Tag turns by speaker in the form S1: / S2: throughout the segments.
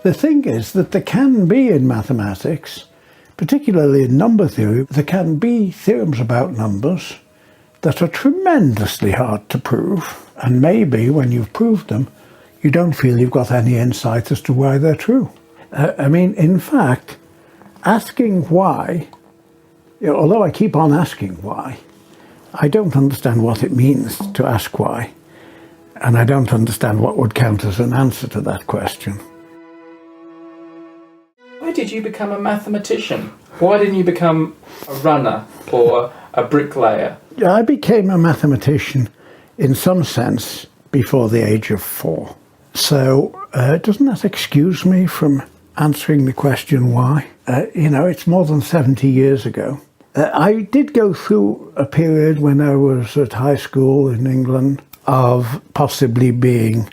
S1: The thing is that there can be in mathematics, particularly in number theory, there can be theorems about numbers that are tremendously hard to prove. And maybe when you've proved them, you don't feel you've got any insight as to why they're true. In fact, asking why, although I keep on asking why, I don't understand what it means to ask why. And I don't understand what would count as an answer to that question.
S2: Why did you become a mathematician? Why didn't you become a runner or a bricklayer?
S1: I became a mathematician in some sense before the age of 4. So doesn't that excuse me from answering the question why? It's more than 70 years ago. I did go through a period when I was at high school in England of possibly being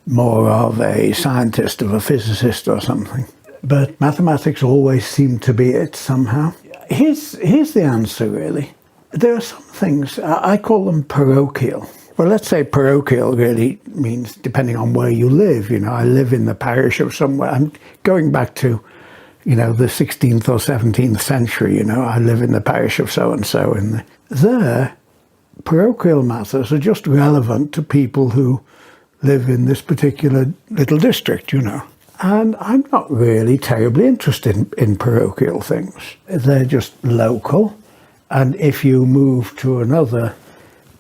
S1: more of a scientist, of a physicist or something. But mathematics always seemed to be it somehow. Here's the answer, really. There are some things, I call them parochial. Well, let's say parochial really means depending on where you live. I live in the parish of somewhere. I'm going back to, the 16th or 17th century. I live in the parish of so-and-so. And there, parochial matters are just relevant to people who live in this particular little district, And I'm not really terribly interested in parochial things. They're just local. And if you move to another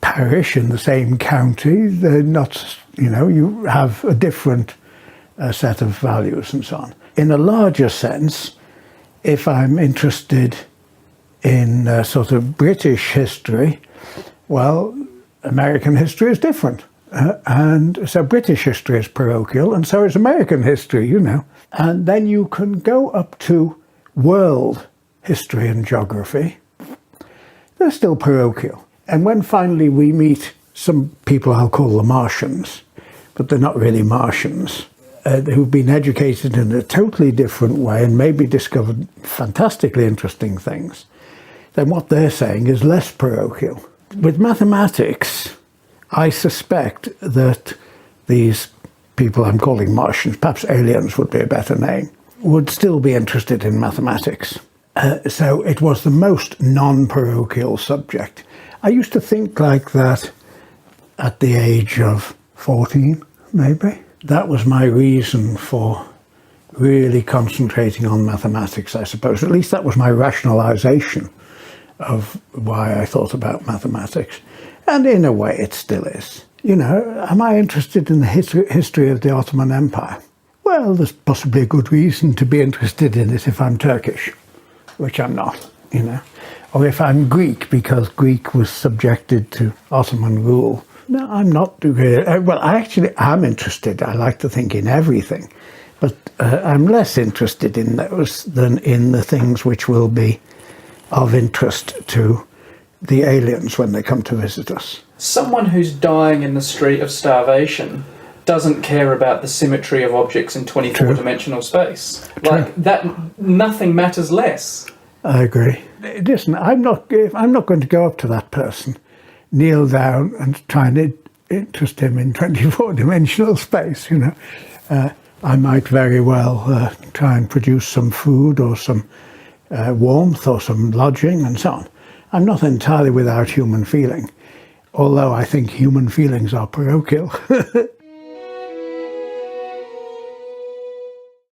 S1: parish in the same county, they're not, you have a different set of values and so on. In a larger sense, if I'm interested in sort of British history, well, American history is different. And so British history is parochial, and so is American history, And then you can go up to world history and geography. They're still parochial. And when finally we meet some people I'll call the Martians, but they're not really Martians, who've been educated in a totally different way and maybe discovered fantastically interesting things, then what they're saying is less parochial. With mathematics, I suspect that these people I'm calling Martians, perhaps aliens would be a better name, would still be interested in mathematics. So it was the most non-parochial subject. I used to think like that at the age of 14, maybe. That was my reason for really concentrating on mathematics, I suppose. At least that was my rationalization of why I thought about mathematics. And in a way, it still is. Am I interested in the history of the Ottoman Empire? Well, there's possibly a good reason to be interested in it if I'm Turkish, which I'm not, Or if I'm Greek, because Greek was subjected to Ottoman rule. No, I'm not really. Well, I actually am interested. I like to think in everything. But I'm less interested in those than in the things which will be of interest to the aliens when they come to visit us.
S2: Someone who's dying in the street of starvation doesn't care about the symmetry of objects in 24-dimensional space. Like that, nothing matters less.
S1: I agree. Listen, I'm not going to go up to that person, kneel down and try and interest him in 24-dimensional space, I might very well try and produce some food or some warmth or some lodging and so on. I'm not entirely without human feeling, although I think human feelings are parochial.